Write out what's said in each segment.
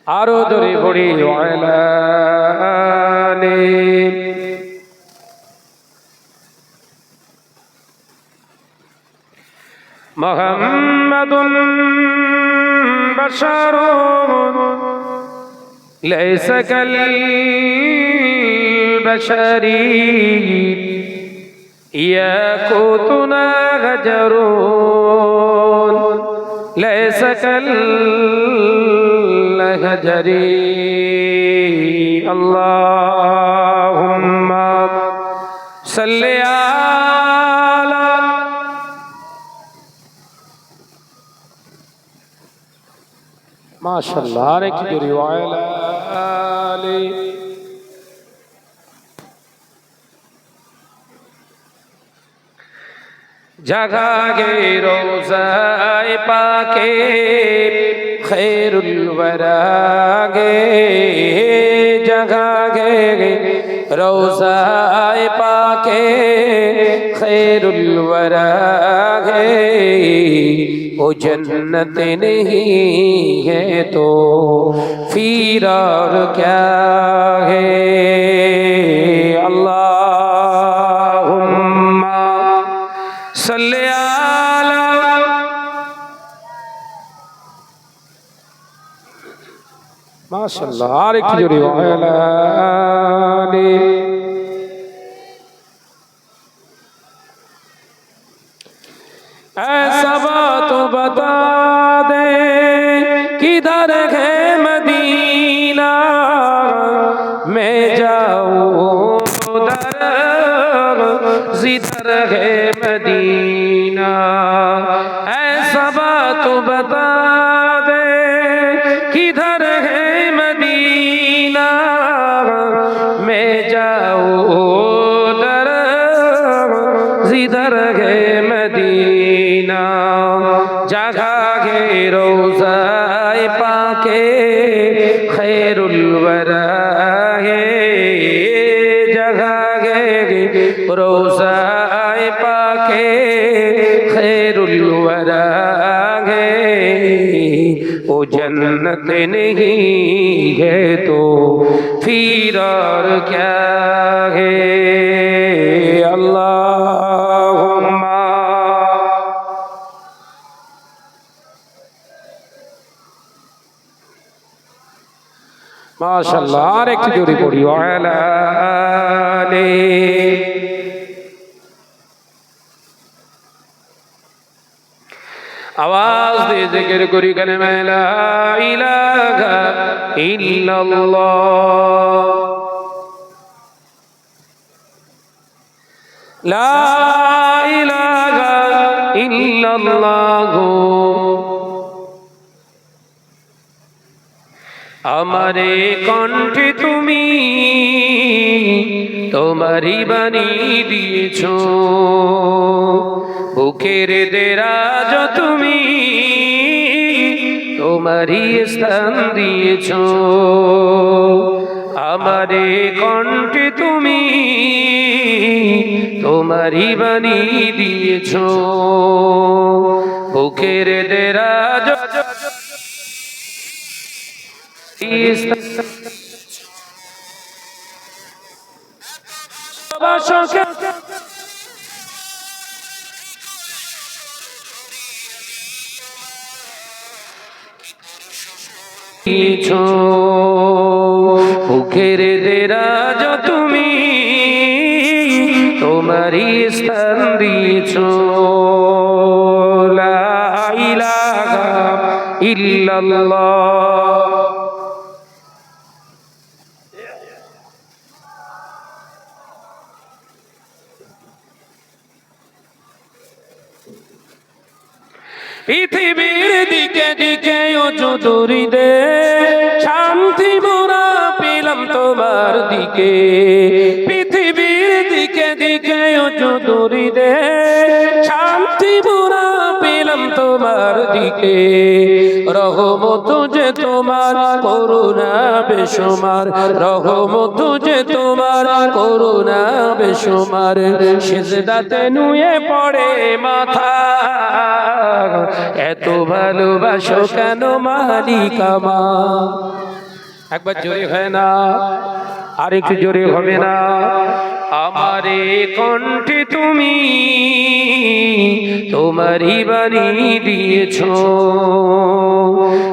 আরো জোরে পড়ি ওয়ালা আলি মুহাম্মাদুন বাশারুন লাইসা কাল বাশারি ইয়াকুতুনা হাজারুন লাইসা কাল হাজারি আল্লাহুম্মা সাল্লি আলা মাশাআল্লাহ আরেকটু জোরে ওয়ালা আলি जगा गे रोज़ाए पाके खैरुल वरा गे जगा गे रोज़ाए पाके खैरुल वरा गे वो जन्नत नहीं है तो फिर और क्या है अल्लाहुम्मा सल्ले आला माशाअल्लाह आरेक जोरे वाला आली ऐसा बात बता दे किधर है मदीना मैं जाऊं उधर जिधर है मदीना ऐसा बात बता दे किधर है मदीना मैं जाऊं उधर जिधर है मदीना जगा के रोज़ाए पाके खैरुल वरा है जगा के रोज़ाए पाके खैरुल वरा है वो जन्नत नहीं है तो फिर और क्या है अल्लाहुम्मा माशाअल्लाह आरेकटु जोरे पড়ি ওয়ালা আলি आवाज दे जिक्र करी कलमा ला इलाहा इल्लल्लाह ला इलाहा इल्लल्लाह আমারে কণ্ঠে তুমি তোমারই বাণী দিয়েছো বুকের দেরাজ তুমি তোমারই স্থান দিয়েছো আমারে কণ্ঠে তুমি তোমারই বাণী দিয়েছো বুকের দেরাজ বুকের দেরাজ তুমি তোমারই স্থান দিয়েছো লা ইলাহা ইল্লাল্লাহ পৃথিবীর দিকে দিকে দূরি দে শান্তি মোরা পেলাম তোমার দিকে পৃথিবীর দিকে দিকে দূরি দে শান্তি মোরা পেলাম তোমার দিকে রহমত যে তোমার করুণা বেশুমার রহমত যে তোমার করুণা বেশুমার সিজদাতে নুয়ে পড়ে মাথা এত ভালোবাসো কেন মালিক আমার একবার জোরে হয় না, আর একটু জোরে হবে না? আমারে কণ্ঠে তুমি তোমারই বাণী দিয়েছ,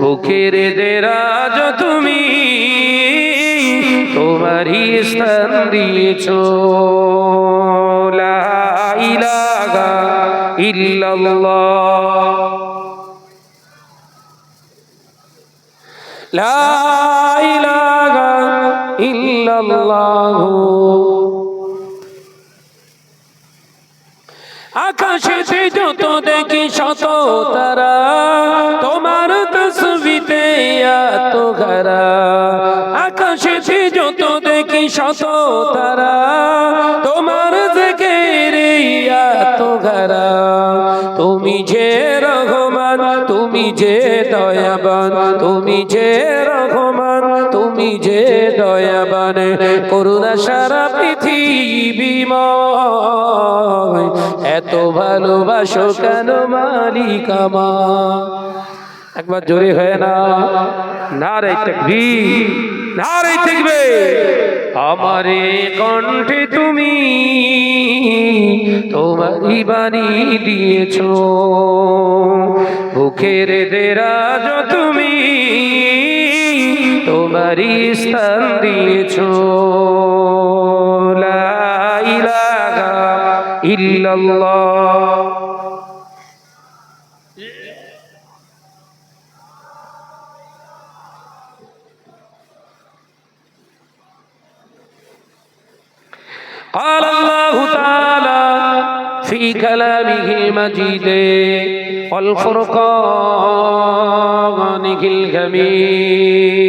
বুকের দেরাজ তুমি তোমারই স্থান দিয়েছ। লা ইলাহা ইল্লাল্লাহ, লা ইলাহা ইল্লাল্লাহ। আকাশেতে যত দেখি শত তারা, তোমার তসবিতে এত ঘরা। আকাশেতে যত দেখি শত তারা, তোমার জিকিরে এত ঘরা। তুমি যে রহমান, তুমি যে দয়াবান, তুমি যে রহমান, তুমি যে দয়াবান, করুণা সারা পৃথিবীময়, এত ভালোবাসো কেন মালিক আমার? একবার জোরে হয় না, নারে তাকবীর, নারে তাকবীর। আমারে কণ্ঠে তুমি তোমারই বাণী দিয়েছ, বুকের দেরাজ তুমি তোমারই স্থান দিয়েছ। লা ইলাহা ইল্লাল্লাহ। قال الله تعالى في كلامه المجيد والفرقانه الحميد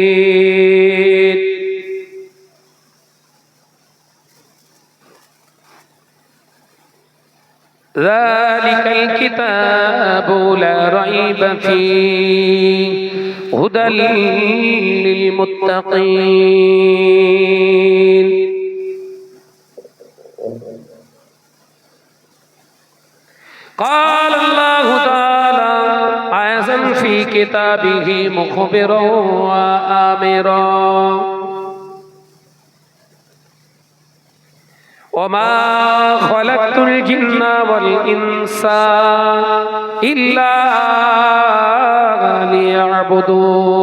ذلك الكتاب لا ريب فيه هدى للمتقين قال الله تعالى عزا في كتابه مخبرا وآمرا وما خلقت الجن والإنس إلا ليعبدون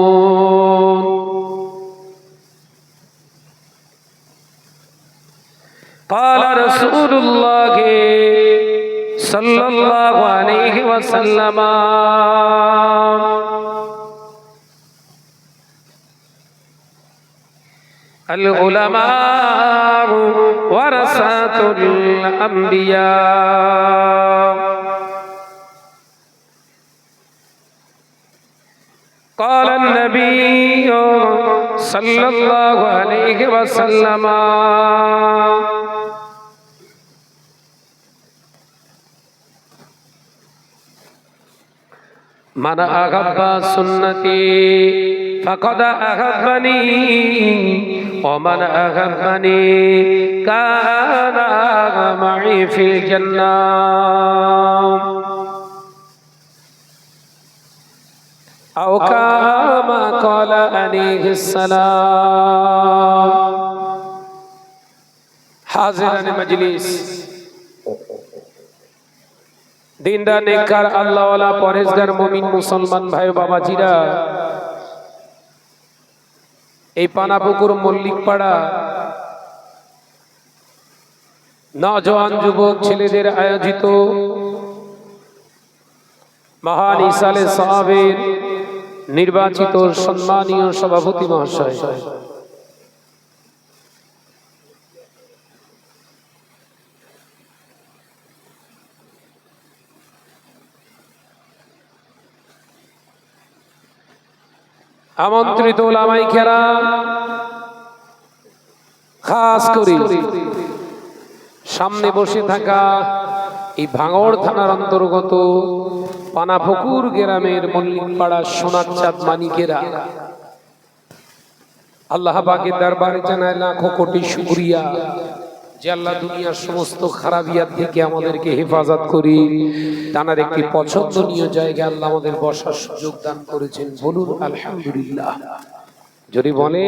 قال رسول الله صلى الله عليه وسلم العلماء ورثة الأنبياء قال النبي صلى الله عليه وسلم من أحب سنتي فقد أحبني ومن أحبني كان معي في الجنة أو كما قال عليه السلام حاضران مجلس দিনদার নেককার আল্লাহওয়ালা পরেজগার মুমিন মুসলমান ভাই বাবাজিরা, এই পানাপুকুর মল্লিকপাড়া নওজোয়ান যুবক ছেলেদের আয়োজিত মহান ইসালে সাহাবের নির্বাচিত সম্মানীয় সভাপতি মহাশয়, আমন্ত্রিত ওলামায়ে কেরাম, খাস করে সামনে বসে থাকা এই ভাঙড় থানার অন্তর্গত পানাপুকুর গ্রামের মল্লিকপাড়া সোনার চাঁদ মানিকেরা, আল্লাহ পাকের দরবারে জানায় লাখো কোটি শুকরিয়া যে আল্লাহ দুনিয়ার সমস্ত খারাপিয়াত থেকে আমাদেরকে হেফাজত করি তানার একটি পছন্দনীয় জায়গায় আল্লাহ আমাদের বসার সুযোগ দান করেছেন। বলুন আলহামদুলিল্লাহ। যদি বলে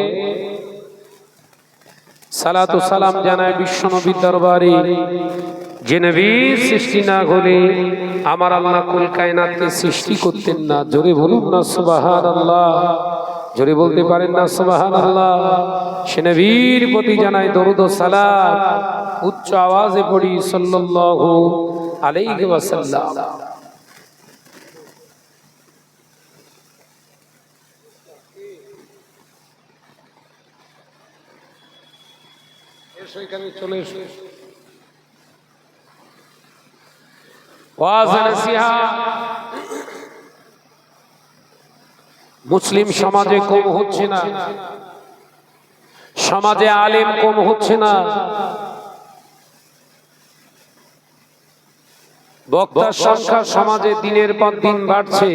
সালাতু সালাম জানায় বিশ্বনবীর দরবারে, যে নবী সৃষ্টি না হলে আমার আল্লাহ কুল কায়নাতকে সৃষ্টি করতেন না। জোরে বলুন না সুবহানাল্লাহ, জোরে বলতে পারেন না সুবহানাল্লাহ। সে নবীর প্রতি জানায় দরুদ ও সালাম, উচ্চ আওয়াজে পড়ি সাল্লাল্লাহু আলাইহি ওয়াসাল্লাম। চলে এসো। মুসলিম সমাজে কম হচ্ছে না, সমাজে আলেম কম হচ্ছে না, বক্তার সংখ্যা সমাজে দিনের পর দিন বাড়ছে।